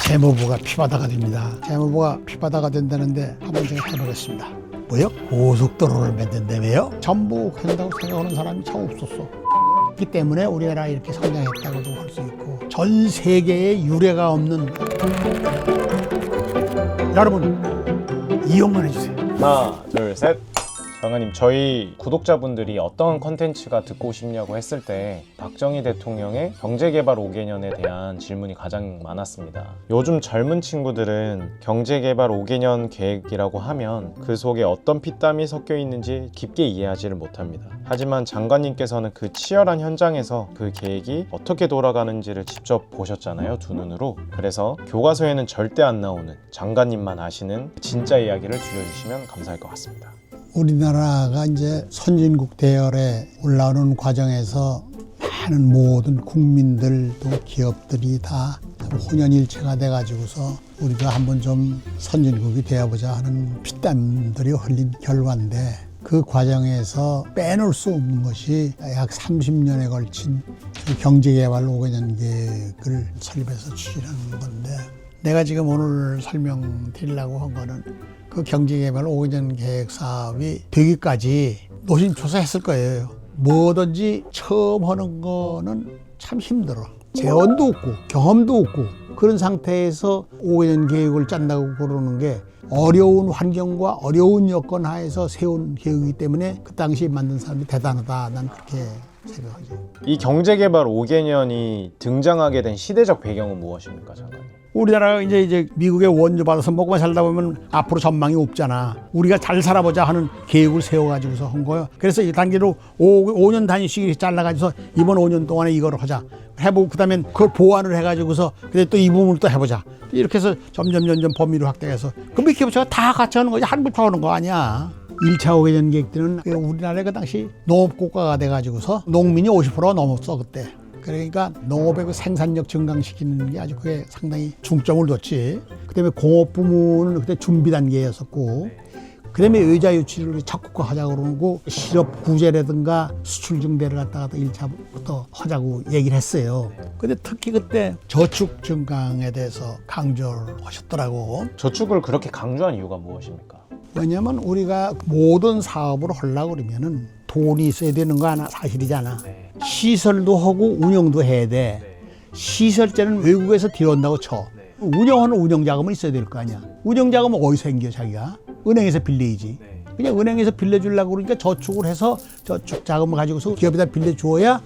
재무부가 피바다가 됩니다. 재무부가 피바다가 된다는데 한번 제가 해보겠습니다. 뭐요? 고속도로를 만든다며요? 전부 된다고 생각하는 사람이 참 없었어. 그렇기 때문에 우리나라 이렇게 성장했다고도 할 수 있고 전 세계에 유례가 없는 여러분 이용만 해주세요. 하나, 둘, 셋. 장관님, 저희 구독자분들이 어떤 컨텐츠가 듣고 싶냐고 했을 때 박정희 대통령의 경제개발 5개년에 대한 질문이 가장 많았습니다. 요즘 젊은 친구들은 경제개발 5개년 계획이라고 하면 그 속에 어떤 피땀이 섞여 있는지 깊게 이해하지를 못합니다. 하지만 장관님께서는 그 치열한 현장에서 그 계획이 어떻게 돌아가는지를 직접 보셨잖아요, 두 눈으로. 그래서 교과서에는 절대 안 나오는 장관님만 아시는 진짜 이야기를 들려주시면 감사할 것 같습니다. 우리나라가 이제 선진국 대열에 올라오는 과정에서 많은 모든 국민들 또 기업들이 다 혼연일체가 돼가지고서 우리가 한번 좀 선진국이 되어보자 하는 피땀들이 흘린 결과인데 그 과정에서 빼놓을 수 없는 것이 약 30년에 걸친 경제개발 5개년 계획을 설립해서 추진하는 건데 내가 지금 오늘 설명드리려고 한 거는 그 경제개발 5개년 계획 사업이 되기까지 노심초사했을 거예요. 뭐든지 처음 하는 거는 참 힘들어. 재원도 없고 경험도 없고 그런 상태에서 5개년 계획을 짠다고 그러는 게 어려운 환경과 어려운 여건 하에서 세운 계획이기 때문에 그 당시 만든 사람이 대단하다. 난 그렇게 생각하죠. 이 경제개발 5개년이 등장하게 된 시대적 배경은 무엇입니까, 장관님? 우리나라가 이제 미국의 원조 받아서 먹고만 살다 보면 앞으로 전망이 없잖아. 우리가 잘 살아보자 하는 계획을 세워가지고서 한 거예요. 그래서 이 단계로 5년 단위씩 잘라가지고서 이번 5년 동안에 이거를 하자. 해보고 그다음엔 그걸 보완을 해가지고서 근데 또 이 부분을 또 해보자. 이렇게 해서 점점 범위를 확대해서 그럼 이렇게 해보자. 다 같이 하는 거지. 한국부터 하는 거 아니야. 1차 5개년 계획 때는 우리나라가 그 당시 농업국가가 돼가지고서 농민이 50%가 넘었어 그때. 그러니까 농업의 그 생산력 증강시키는 게 아주 그게 상당히 중점을 뒀지. 그다음에 공업 부문은 그때 준비 단계였었고, 그다음에 의자 유치를 적극화하자고 그러고 실업 구제라든가 수출 증대를 갖다가 1차부터 하자고 얘기를 했어요. 근데 특히 그때 저축 증강에 대해서 강조를 하셨더라고. 저축을 그렇게 강조한 이유가 무엇입니까? 왜냐면 우리가 모든 사업을 하려고 그러면은 돈이 있어야 되는 거 하나 사실이잖아. 시설도 하고 운영도 해야 돼. 시설제는 외국에서 들여온다고 쳐. 운영하는 운영자금은 있어야 될 거 아니야. 운영자금은 어디서 생겨 자기가? 은행에서 빌려야지. 그냥 은행에서 빌려주려고 그러니까 저축을 해서 저축 자금을 가지고서 기업에다 빌려주어야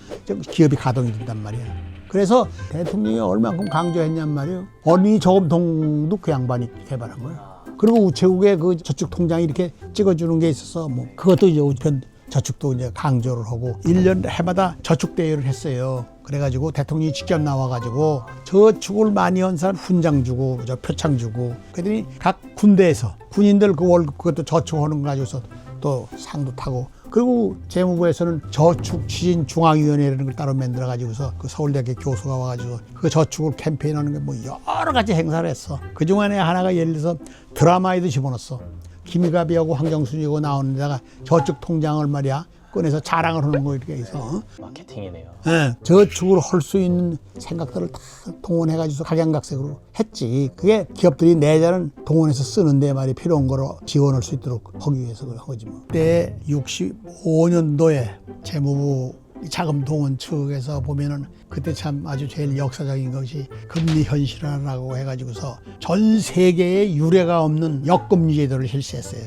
기업이 가동이 된단 말이야. 그래서 대통령이 얼만큼 강조했냔 말이에요. 어린이 저금통도 그 양반이 개발한 거야. 그리고 우체국에 그 저축 통장이 이렇게 찍어주는 게 있어서 뭐 그것도 이제 우편 저축도 이제 강조를 하고 1년 해마다 저축 대회를 했어요. 그래가지고 대통령이 직접 나와가지고 저축을 많이 한 사람 훈장 주고 저 표창 주고 그랬더니 각 군대에서 군인들 그 월급 그것도 저축하는 거 가지고서 또 상도 타고 그리고 재무부에서는 저축 추진 중앙위원회라는 걸 따로 만들어 가지고서 그 서울대학교 교수가 와가지고 그 저축을 캠페인하는 게 뭐 여러 가지 행사를 했어. 그 중간에 하나가 예를 들어서 드라마에도 집어넣었어. 김희갑이하고 황정순이고 나오는 데다가 저축 통장을 말이야 꺼내서 자랑을 하는 거 이렇게 해서 마케팅이네요. 네, 저축을 할 수 있는 생각들을 다 동원해가지고 각양각색으로 했지. 그게 기업들이 내자는 동원해서 쓰는데 말이 필요한 거로 지원할 수 있도록 하기 위해서 그런 거지 뭐. 그때 65년도에 재무부 자금 동원 측에서 보면은 그때 참 아주 제일 역사적인 것이 금리 현실화라고 해가지고서 전 세계에 유례가 없는 역금리 제도를 실시했어요.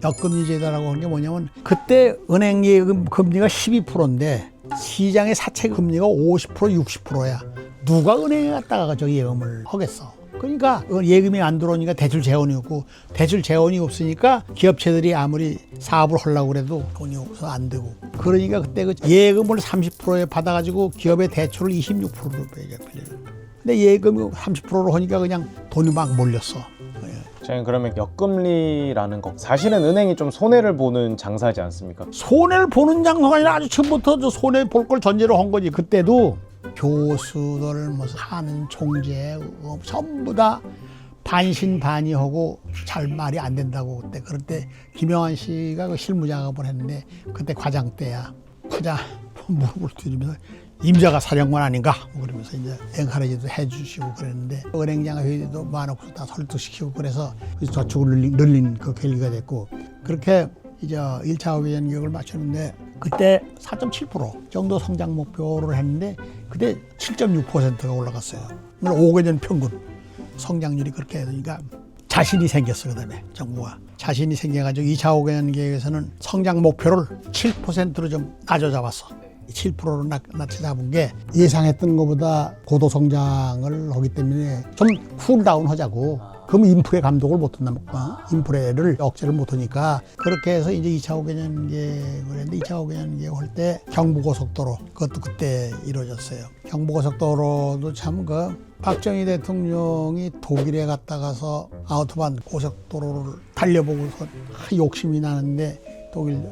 역금리 제도라고 하는 게 뭐냐면 그때 은행 예금 금리가 12%인데 시장의 사채 금리가 50% 60%야. 누가 은행에 갔다가 저기 예금을 하겠어. 그러니까 예금이 안 들어오니까 대출 재원이 없고 대출 재원이 없으니까 기업체들이 아무리 사업을 하려고 그래도 돈이 없어서 안 되고 그러니까 그때 그 예금을 30%에 받아가지고 기업의 대출을 26%로 빌려요. 근데 예금이 30%로 하니까 그냥 돈이 막 몰렸어. 저는 그러면 역금리라는 거 사실은 은행이 좀 손해를 보는 장사지 않습니까? 손해를 보는 장사가 아니라 아주 처음부터 저 손해 볼 걸 전제로 한 거지. 그때도 교수들 무슨 하는 총재 전부 다 반신반의하고 잘 말이 안 된다고 그때 그럴 때 김영환 씨가 그 실무 작업을 했는데 그때 과장 때야. 과장 무릎을 들이면서 임자가 사령관 아닌가 뭐 그러면서 이제 엔카레지도 해주시고 그랬는데 은행장 회의도 많고 다 설득시키고 그래서 저축을 늘린 그 계기가 됐고 그렇게 이제 1차 오개년 계획을 맞췄는데 그때 4.7% 정도 성장 목표를 했는데 그때 7.6%가 올라갔어요. 5개년 평균 성장률이 그렇게 되니까 자신이 생겼어. 그다음에 정부가 자신이 생겨가지고 2차 5개년 계획에서는 성장 목표를 7%로 좀 낮춰 잡았어. 7%로 낮춰 잡은 게 예상했던 것보다 고도 성장을 하기 때문에 좀 쿨다운 하자고. 그럼 인플레 감독을 못한다. 인플레를 억제를 못하니까 그렇게 해서 이제 2차 5개년 계획을 했는데 2차 5개년 계획 할 때 경부고속도로 그것도 그때 이루어졌어요. 경부고속도로도 참 박정희 대통령이 독일에 갔다 가서 아우토반 고속도로를 달려보고서 욕심이 나는데 독일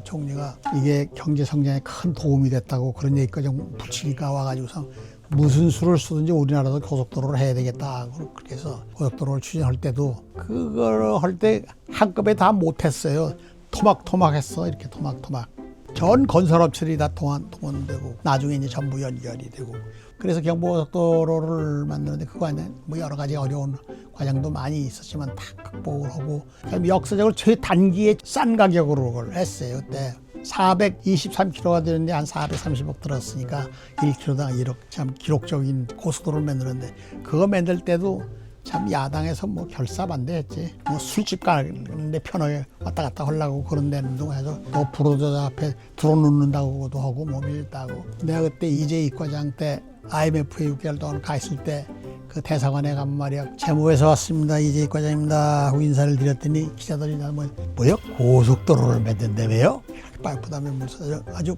총리가 이게 경제 성장에 큰 도움이 됐다고 그런 얘기까지 붙이니까 와가지고서 무슨 수를 쓰든지 우리나라도 고속도로를 해야 되겠다. 그렇게 해서 고속도로를 추진할 때도 그걸 할 때 한꺼번에 다 못했어요. 토막토막했어. 이렇게 토막토막. 전 건설업체들이 다 동원되고 나중에 이제 전부 연결이 되고 그래서 경부고속도로를 만드는데 그 과정에 뭐 여러 가지 어려운 과정도 많이 있었지만 다 극복을 하고 역사적으로 최단기에 싼 가격으로 그걸 했어요. 그때 423km가 되는데 한 430억 들었으니까 1km당 1억 참 기록적인 고속도로를 만드는데 그거 만들 때도 참 야당에서 뭐 결사반대했지. 뭐 술집 가는데 편하게 왔다 갔다 하려고 그런 데는 해서 또 불로저 앞에 들어놓는다고도 하고 뭐 밀다고. 내가 그때 이재익 과장 때 IMF에 6개월 동안 가 있을 때 그 대사관에 가면 말이야 재무에서 왔습니다 이재익 과장입니다 하고 인사를 드렸더니 기자들이 뭐요? 고속도로를 만든다며요? 이렇게 빠쁘다며 아주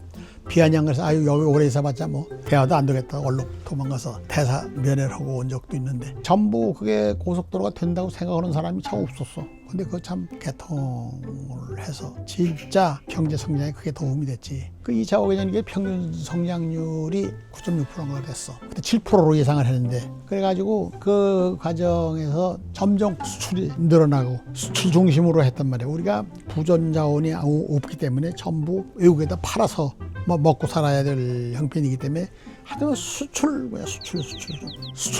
비아냥해서 아유 여기 오래 있어봤자 뭐 대화도 안 되겠다 얼른 도망가서 대사 면회를 하고 온 적도 있는데 전부 그게 고속도로가 된다고 생각하는 사람이 참 없었어. 근데 그거 참 개통을 해서 진짜 경제 성장에 그게 도움이 됐지. 그 2차 5개년 게 평균 성장률이 9.6%가 됐어. 그때 7%로 예상을 했는데 그래가지고 그 과정에서 점점 수출이 늘어나고 수출 중심으로 했단 말이야. 우리가 부전 자원이 없기 때문에 전부 외국에다 팔아서 뭐 먹고 살아야 될 형편이기 때문에 하여튼 수출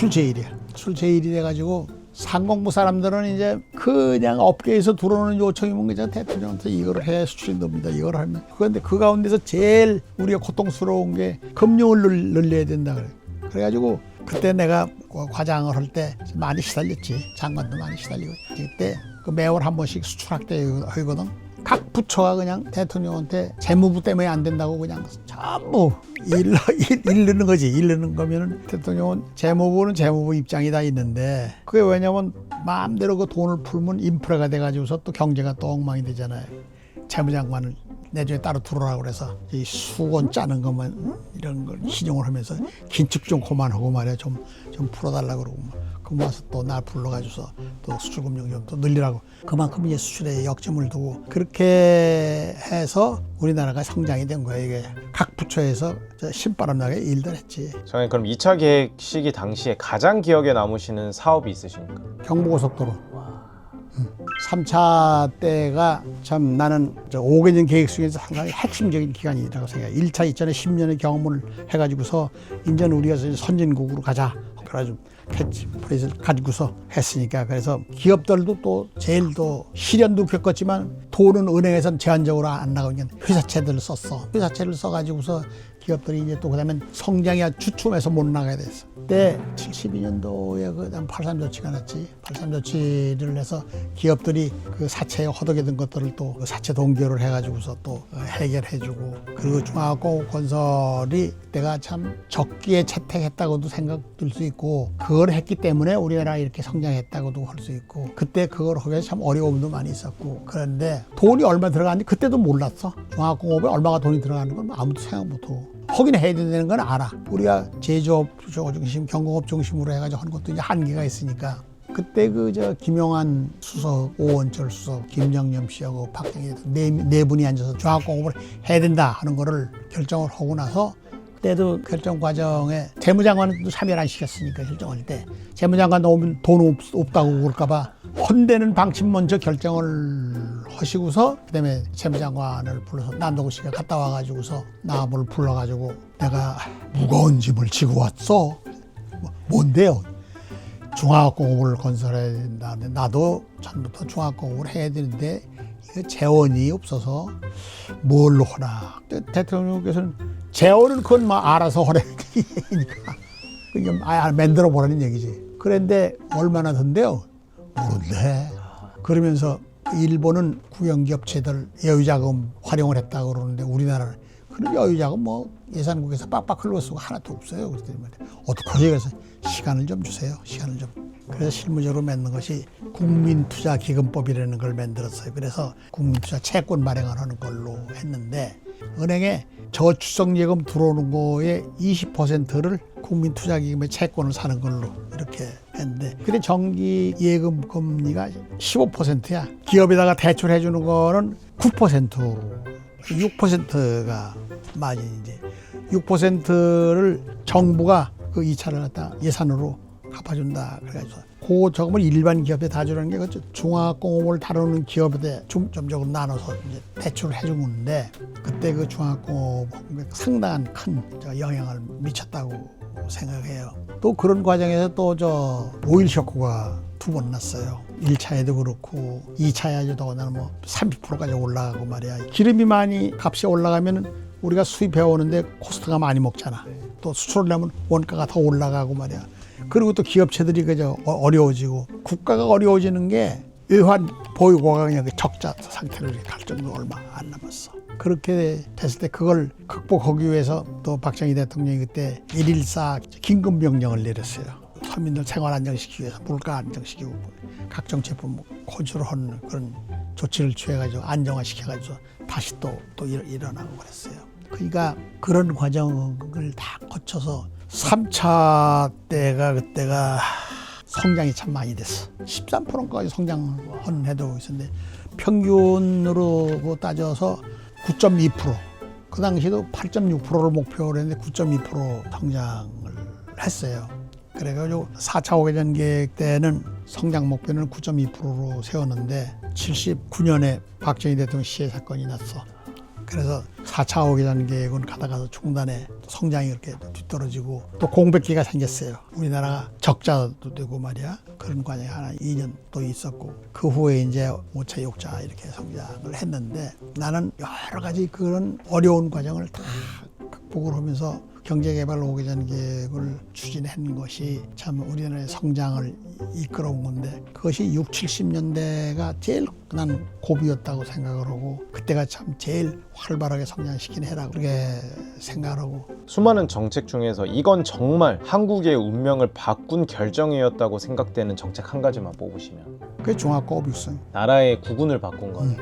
제일이야. 수출 제일이 돼가지고 상공부 사람들은 이제 그냥 업계에서 들어오는 요청이면 그냥 대통령한테 이걸 해 수출이 됩니다. 이걸 하면 그런데 그 가운데서 제일 우리가 고통스러운 게 금융을 늘려야 된다 그래. 그래가지고 그때 내가 과장을 할 때 많이 시달렸지. 장관도 많이 시달리고 그때 그 매월 한 번씩 수출 확대 하거든. 각 부처가 그냥 대통령한테 재무부 때문에 안 된다고 그냥 전부 일르는 거지. 일르는 거면은 대통령은 재무부는 재무부 입장이 다 있는데 그게 왜냐면 마음대로 그 돈을 풀면 인프레가 돼가지고서 또 경제가 또 엉망이 되잖아요. 재무장관을 내중에 따로 들어오라고 그래서 이 수건 짜는 것만 이런 걸 신용을 하면서 긴축 좀 그만하고 말이야 좀 풀어달라고 그러고 그럼 와서 또 날 불러가지고서 또 수출금융 좀 또 늘리라고 그만큼 이제 수출에 역점을 두고 그렇게 해서 우리나라가 성장이 된 거예요. 이게 각 부처에서 신바람 나게 일들 했지. 저는 그럼 2차 계획 시기 당시에 가장 기억에 남으시는 사업이 있으십니까? 경부고속도로. 3차 때가 참 나는 5개년 계획 속에서 상당히 핵심적인 기간이라고 생각해요. 1차, 2차는 10년의 경험을 해가지고서 이제는 우리가 선진국으로 가자. 그래가지고 캐치프레이즈를 가지고서 했으니까 그래서 기업들도 또 제일 또 시련도 겪었지만 돈은 은행에서는 제한적으로 안 나가니까 회사채들을 썼어. 회사채를 써가지고서 기업들이 이제 또 그다음에 성장이 주춤해서 못 나가야 됐어. 그때 72년도에 그다음 83조치가 났지. 83조치를 해서 기업들이 그 사채에 허덕이던 것들을 또 그 사채 동결을 해가지고서 또 해결해주고 그리고 중화공업건설이 그때가 참 적기에 채택했다고도 생각될 수 있고 그걸 했기 때문에 우리나라가 이렇게 성장했다고도 할 수 있고 그때 그걸 하기 위해서 참 어려움도 많이 있었고 그런데 돈이 얼마 들어갔는지 그때도 몰랐어. 중화공업에 얼마가 돈이 들어가는 건 아무도 생각 못하고 하긴 해야 되는 건 알아. 우리가 제조업 중심, 경공업 중심으로 해가지고 하는 것도 이제 한계가 있으니까. 그때 김용환 수석, 오원철 수석, 김정념 씨하고 박정희 네 분이 앉아서 중화공업을 해야 된다 하는 거를 결정을 하고 나서 그때도 결정 과정에 재무장관도 참여를 안 시켰으니까 결정할 때 재무장관 오면 돈 없다고 그럴까봐 헌대는 방침 먼저 결정을 하시고서 그다음에 재무장관을 불러서 남동구 씨가 갔다 와가지고서 나무를 불러가지고 내가 무거운 짐을 지고 왔어. 뭔데요? 중화학공업을 건설해야 된다는데 나도 전부터 중화학공업을 해야 되는데 이거 재원이 없어서 뭘로 하나. 대통령께서는 재원은 그건 막 알아서 하라는 얘기니까 그게 만들어 보라는 얘기지. 그런데 얼마나 든대요? 모른대. 그러면서 일본은 국영기업체들 여유자금 활용을 했다고 그러는데 우리나라는 그런 여유자금 뭐 예산국에서 빡빡 흘러 쓰고 하나도 없어요. 그랬더니 어떡하지? 그래서 시간을 좀 주세요. 시간을 좀. 그래서 실무적으로 만든 것이 국민투자기금법이라는 걸 만들었어요. 그래서 국민투자 채권 발행을 하는 걸로 했는데 은행에 저축성예금 들어오는 거에 20%를 국민투자기금의 채권을 사는 걸로 이렇게 했는데 그래 정기예금 금리가 15%야. 기업에다가 대출해 주는 거는 9%, 6%가 마진이지. 6%를 정부가 그 이차를 갖다 예산으로 갚아준다. 그래가지고 그 저금을 일반 기업에 다 주는 게 그 중화공업을 다루는 기업에 중점적으로 나눠서 이제 대출을 해준 건데 그때 그 중화공업 상당한 큰 영향을 미쳤다고 생각해요. 또 그런 과정에서 또 저 오일 쇼크가 2번 났어요. 1차에도 그렇고 2차에도 더군다나 뭐 30%까지 올라가고 말이야. 기름이 많이 값이 올라가면 우리가 수입해 오는데 코스트가 많이 먹잖아. 또 수출을 하면 원가가 더 올라가고 말이야. 그리고 또 기업체들이 그저 어려워지고 국가가 어려워지는 게 외환 보유고가 그냥 적자 상태로 갈 정도 얼마 안 남았어. 그렇게 됐을 때 그걸 극복하기 위해서 또 박정희 대통령이 그때 114 긴급명령을 내렸어요. 서민들 생활 안정시키기 위해서 물가 안정시키고 각종 제품 컨트롤하는 그런 조치를 취해가지고 안정화시켜가지고 다시 또 일어나고 그랬어요. 그러니까 그런 과정을 다 거쳐서 3차 때가 그때가 성장이 참 많이 됐어. 13%까지 성장한 해도 있었는데 평균으로 따져서 9.2%. 그 당시에도 8.6%를 목표로 했는데 9.2% 성장을 했어요. 그래가지고 4차 5개년 계획 때는 성장 목표는 9.2%로 세웠는데 79년에 박정희 대통령 시해 사건이 났어. 그래서 4차 5개년 계획은 가다가서 중단에 성장이 이렇게 뒤떨어지고 또 공백기가 생겼어요. 우리나라가 적자도 되고 말이야. 그런 과정이 하나 2년 또 있었고 그 후에 이제 5차 6차 이렇게 성장을 했는데 나는 여러 가지 그런 어려운 과정을 다 극복을 하면서 경제개발 5개년 계획을 추진한 것이 참 우리나라의 성장을 이끌어온 건데 그것이 6, 70년대가 제일 난 고비였다고 생각을 하고 그때가 참 제일 활발하게 성장시킨 해라고 그렇게 생각을 하고 수많은 정책 중에서 이건 정말 한국의 운명을 바꾼 결정이었다고 생각되는 정책 한 가지만 뽑으시면 그게 중화공업 육성. 나라의 국운을 바꾼 거예요.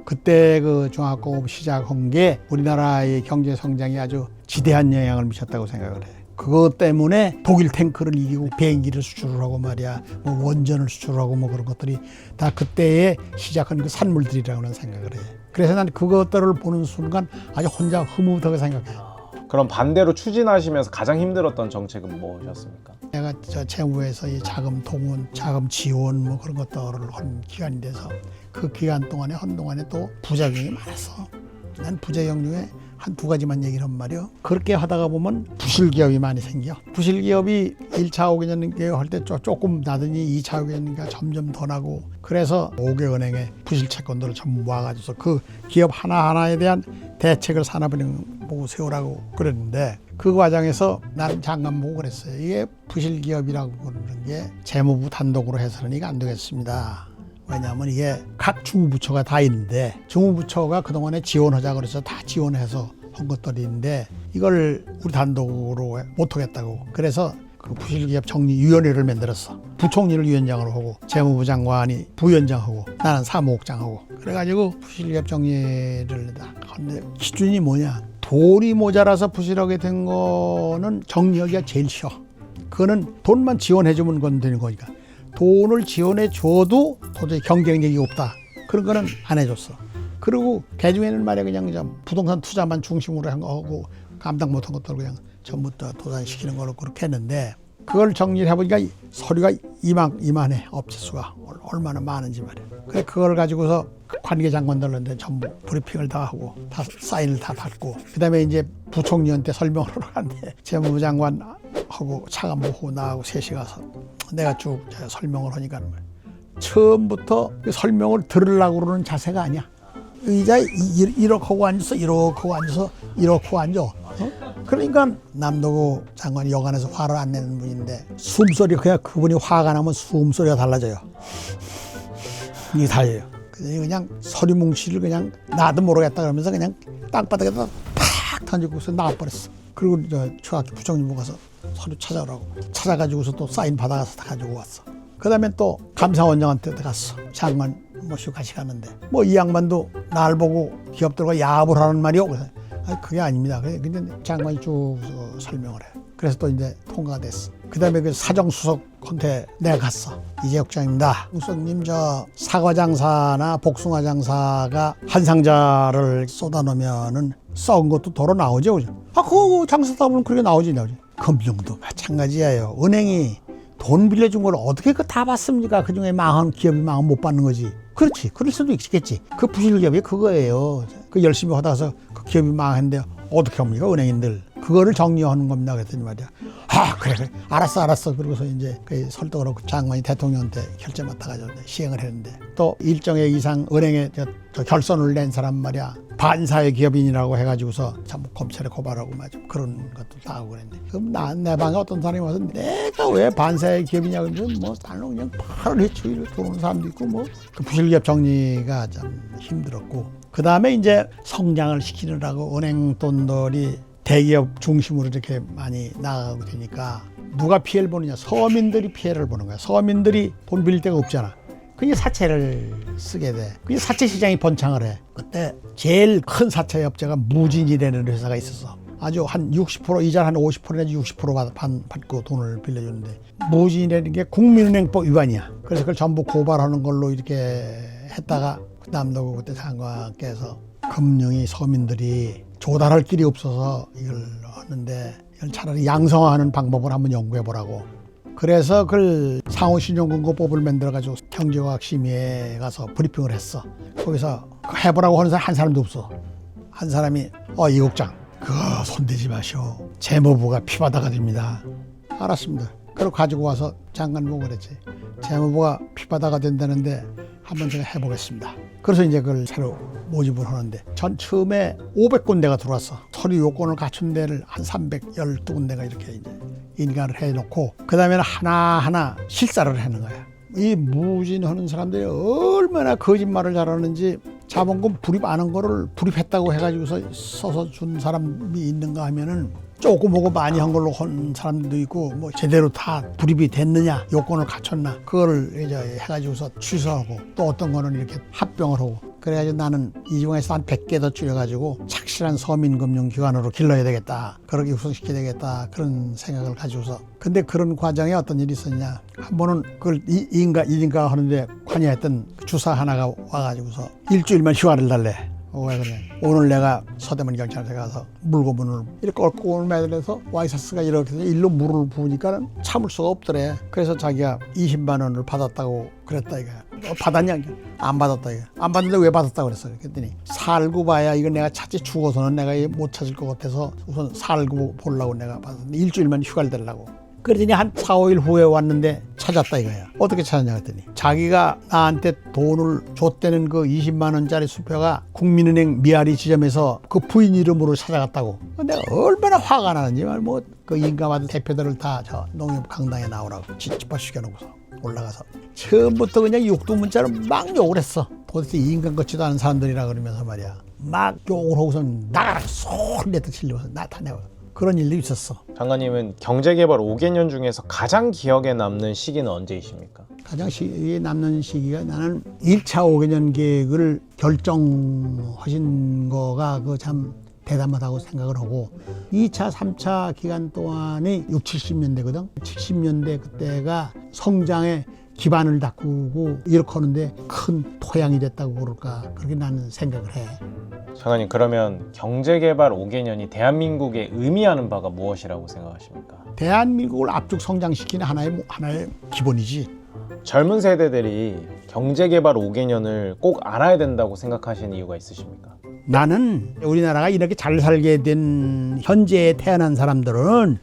그때 그 중화공업 시작한 게 우리나라의 경제 성장에 아주 지대한 영향을 미쳤다고 생각을 해. 그것 때문에 독일 탱크를 이기고 비행기를 수출을 하고 말이야, 뭐 원전을 수출하고 뭐 그런 것들이 다 그때에 시작한 그 산물들이라고는 생각을 해. 그래서 난 그것들을 보는 순간 아주 혼자 흐뭇하게 생각해. 그럼 반대로 추진하시면서 가장 힘들었던 정책은 무엇이었습니까? 내가 저 재무에서 이 자금 동원, 자금 지원 뭐 그런 것들을 한 기간이 돼서 그 기간 동안에 한동안에 또 부작용이 많았어. 난 부작용 중에 한 2가지만 얘기를 한 말이요. 그렇게 하다가 보면 부실기업이 많이 생겨. 부실기업이 1차 5개년 계획할 때 조금 나더니 2차 5개년이니까 점점 더 나고 그래서 5개은행에 부실채권들을 전부 모아가지고서 그 기업 하나하나에 대한 대책을 산업은행 보고 세우라고 그랬는데 그 과정에서 나는 장관 보고 그랬어요. 이게 부실기업이라고 그러는 게 재무부 단독으로 해서는 이게 안 되겠습니다. 왜냐하면 이게 각 중부처가 다 있는데 중부처가 그동안에 지원하자고 그래서 다 지원해서 한 것들이 있는데 이걸 우리 단독으로 못하겠다고 그래서 그 부실기업 정리위원회를 만들었어. 부총리를 위원장으로 하고 재무부 장관이 부위원장하고 나는 사무국장하고 그래가지고 부실기업 정리를 하는데 기준이 뭐냐, 돈이 모자라서 부실하게 된 거는 정리하기가 제일 쉬워. 그거는 돈만 지원해주면 건 되는 거니까 돈을 지원해 줘도 도저히 경쟁력이 없다. 그런 거는 안 해줬어. 그리고 개중에는 말이야 그냥 부동산 투자만 중심으로 한 거하고 감당 못한 것들 그냥 전부 다 도산시키는 걸로 그렇게 했는데 그걸 정리를 해보니까 서류가 이만해. 업체수가 얼마나 많은지 말이야. 그래 그걸 가지고서 관계장관들한테 전부 브리핑을 다 하고 다 사인을 다 받고 그다음에 이제 부총리한테 설명을 하러 갔는데 재무부 장관하고 차관보고 나하고 셋이 가서 내가 쭉 설명을 하니까 처음부터 그 설명을 들으려고 그러는 자세가 아니야. 의자에 이렇게 하고 앉아서 이렇게 하고 앉아서 이렇게 하고 앉아. 그러니까 남도구 장관이 여간에서 화를 안 내는 분인데 숨소리 그냥 그분이 화가 나면 숨소리가 달라져요. 이게 달라요. 그냥 서류 뭉치를 그냥 나도 모르겠다 그러면서 그냥 땅바닥에다 팍 던지고서 나와버렸어. 그리고 저 최학기 부총리부 가서 서류 찾아오라고 찾아가지고서 또 사인 받아가서 다 가지고 왔어. 그 다음에 또 감사원장한테 갔어. 장관 모시고 같이 갔는데 뭐 이 양반도 날 보고 기업들과 야합을 하는 말이요. 그래서 아니 그게 아닙니다. 근데 장관이 쭉 설명을 해. 그래서 또 이제 통과가 됐어. 그 다음에 그 사정수석한테 내가 갔어. 이재혁 장입니다. 우선님 저 사과장사나 복숭아장사가 한 상자를 쏟아놓으면은 썩은 것도 덜어 나오죠. 그거 장사다 보면 그렇게 나오지. 금융도 마찬가지예요. 은행이 돈 빌려준 걸 어떻게 그 다 받습니까? 그중에 망한 기업이 망하면 못 받는 거지. 그렇지. 그럴 수도 있겠지. 그 부실기업이 그거예요. 그 열심히 하다가서 그 기업이 망했는데 어떻게 합니까? 은행인들. 그거를 정리하는 겁니다. 그랬더니 말이야. 그래. 알았어. 그러고서 이제 그 설득을 하고 장관이 대통령한테 결제 맡아가지고 시행을 했는데 또 일정액 이상 은행에 저 결선을 낸 사람 말이야. 반사의 기업인이라고 해가지고서 참 검찰에 고발하고 맞아. 그런 것도 다 하고 그랬는데. 그럼 내 방에 어떤 사람이 와서 내가 왜 반사의 기업이냐 그러면 뭐 나는 그냥 바로 해치기로 들어오는 사람도 있고 뭐 그 부실기업 정리가 참 힘들었고 그 다음에 이제 성장을 시키느라고 은행 돈들이 대기업 중심으로 이렇게 많이 나가고 되니까 누가 피해를 보느냐? 서민들이 피해를 보는 거야. 서민들이 돈 빌릴 데가 없잖아. 그게 사채를 쓰게 돼. 그게 사채 시장이 번창을 해. 그때 제일 큰 사채 업체가 무진이라는 회사가 있었어. 아주 한 60% 이자 한 50% 내지 60% 받고 돈을 빌려주는데 무진이라는 게 국민은행법 위반이야. 그래서 그걸 전부 고발하는 걸로 이렇게 했다가 남도구 그때 장관께서 금융이 서민들이 조달할 길이 없어서 이걸 하는데 이걸 차라리 양성화하는 방법을 한번 연구해 보라고. 그래서 그걸 상호신용금고법을 만들어가지고 경제과학심의에 가서 브리핑을 했어. 거기서 해보라고 하는 사람 한 사람도 없어. 한 사람이 이 국장 그거 손대지 마시오. 재무부가 피바다가 됩니다. 알았습니다. 그리고 가지고 와서 장관 보고 그랬지. 재무부가 피바다가 된다는데 한번 제가 해보겠습니다. 그래서 이제 그걸 새로 모집을 하는데 전 처음에 500군데가 들어왔어. 서류 요건을 갖춘 데를 한 312군데가 이렇게 이제 인가를 해놓고 그 다음에는 하나하나 실사를 하는 거야. 이 무진하는 사람들이 얼마나 거짓말을 잘하는지 자본금 불입 안 한 거를 불입했다고 해가지고서 써서 준 사람이 있는가 하면은 조금 하고 많이 한 걸로 한 사람도 있고 뭐 제대로 다 불입이 됐느냐 요건을 갖췄나 그거를 이제 해가지고서 취소하고 또 어떤 거는 이렇게 합병을 하고 그래가지고 나는 이 중에서 한 100개 더 줄여가지고 착실한 서민금융기관으로 길러야 되겠다. 그렇게 구성시켜야 되겠다. 그런 생각을 가지고서. 근데 그런 과정에 어떤 일이 있었냐. 한 번은 그걸 1인가 하는데 관여했던 주사 하나가 와가지고서 일주일만 휴가를 달래. 왜 그래? 오늘 내가 서대문 경찰서에 가서 물고문을 이렇게 꼴꼴 매달려서 와이셔츠가 이렇게 일로 물을 부으니까 참을 수가 없더래. 그래서 자기가 20만 원을 받았다고 그랬다 이거야. 받았냐? 안 받았다 이거. 안 받는데 왜 받았다고 그랬어? 그랬더니 살고 봐야 이거 내가 찾지 죽어서는 내가 못 찾을 것 같아서 우선 살고 보려고 내가 받았는데 일주일만 휴가를 달라고. 그러더니 한 4, 5일 후에 왔는데 찾았다 이거야. 어떻게 찾았냐 그랬더니 자기가 나한테 돈을 줬다는 그 20만 원짜리 수표가 국민은행 미아리 지점에서 그 부인 이름으로 찾아갔다고. 내가 얼마나 화가 나는지 뭐 그 인가받은 대표들을 다 저 농협 강당에 나오라고 집어시켜놓고서 올라가서 처음부터 그냥 욕두문자로 막 욕을 했어. 도대체 인간 같지도 않은 사람들이라 그러면서 말이야. 막 욕을 하고서 나가라 소리 내다 치려고 나타내고. 그런 일도 있었어. 장관님은 경제개발 5개년 중에서 가장 기억에 남는 시기는 언제이십니까? 가장 기억에 남는 시기가 나는 1차 5개년 계획을 결정하신 거가 그 참 대담하다고 생각을 하고 2차, 3차 기간 동안이 60, 70년대거든. 70년대 그때가 성장의 기반을 닦고 이렇게 하는데 큰 토양이 됐다고 그럴까 그렇게 나는 생각을 해. 장관님, 그러면 경제개발 5개년이 대한민국에 의미하는 바가 무엇이라고 생각하십니까? 대한민국을 압축 성장시키는 하나의 기본이지. 젊은 세대들이 경제개발 5개년을 꼭 알아야 된다고 생각하시는 이유가 있으십니까? 나는 우리나라가 이렇게 잘 살게 된 현재에 태어난 사람들은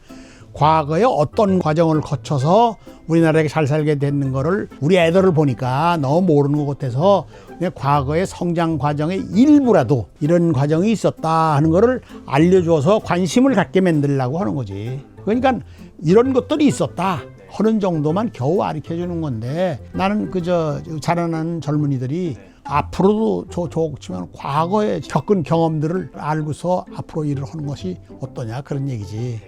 과거에 어떤 과정을 거쳐서 우리나라에 잘 살게 됐는 거를 우리 애들을 보니까 너무 모르는 것 같아서 그냥 과거의 성장 과정의 일부라도 이런 과정이 있었다 하는 거를 알려줘서 관심을 갖게 만들려고 하는 거지. 그러니까 이런 것들이 있었다 하는 정도만 겨우 가르쳐 주는 건데, 나는 그저 자라나는 젊은이들이 앞으로도 좋지만 과거에 겪은 경험들을 알고서 앞으로 일을 하는 것이 어떠냐, 그런 얘기지.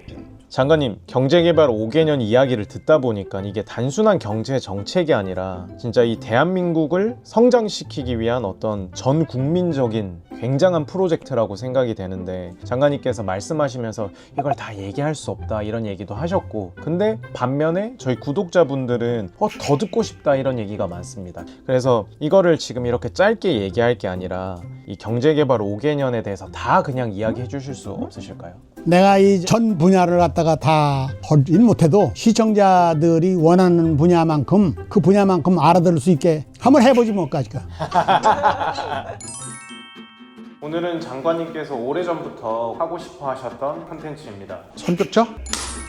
장관님, 경제개발 5개년 이야기를 듣다 보니까 이게 단순한 경제 정책이 아니라 진짜 이 대한민국을 성장시키기 위한 어떤 전 국민적인 굉장한 프로젝트라고 생각이 되는데, 장관님께서 말씀하시면서 이걸 다 얘기할 수 없다 이런 얘기도 하셨고, 근데 반면에 저희 구독자분들은 더 듣고 싶다 이런 얘기가 많습니다. 그래서 이거를 지금 이렇게 짧게 얘기할 게 아니라 이 경제개발 5개년에 대해서 다 그냥 이야기해 주실 수 없으실까요? 내가 이 전 분야를 갖다가 다 하진 못해도 시청자들이 원하는 분야만큼 그 분야만큼 알아들을 수 있게 한번 해보지 뭐까지가. 오늘은 장관님께서 오래전부터 하고 싶어 하셨던 컨텐츠입니다. 손꼽죠?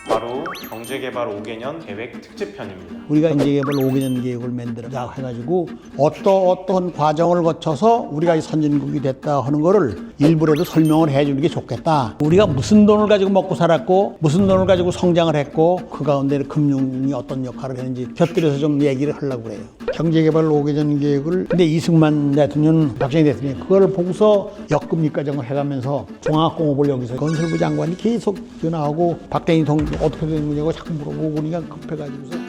바로 경제개발 5개년 계획 특집편입니다. 우리가 경제개발 5개년 계획을 만들자 해가지고 어떤 과정을 거쳐서 우리가 이 선진국이 됐다 하는 거를 일부라도 설명을 해주는 게 좋겠다. 우리가 무슨 돈을 가지고 먹고 살았고 무슨 돈을 가지고 성장을 했고 그 가운데 금융이 어떤 역할을 했는지 곁들여서 좀 얘기를 하려고 그래요. 경제개발 5개년 계획을 근데 이승만 대통령, 박정희 대통령 그걸 보고서 역금리 과정을 해가면서 종합공업을 여기서 건설부 장관이 계속 전화하고 박대희 동 어떻게 된 거냐고 자꾸 물어보고 그러니까 급해가지고서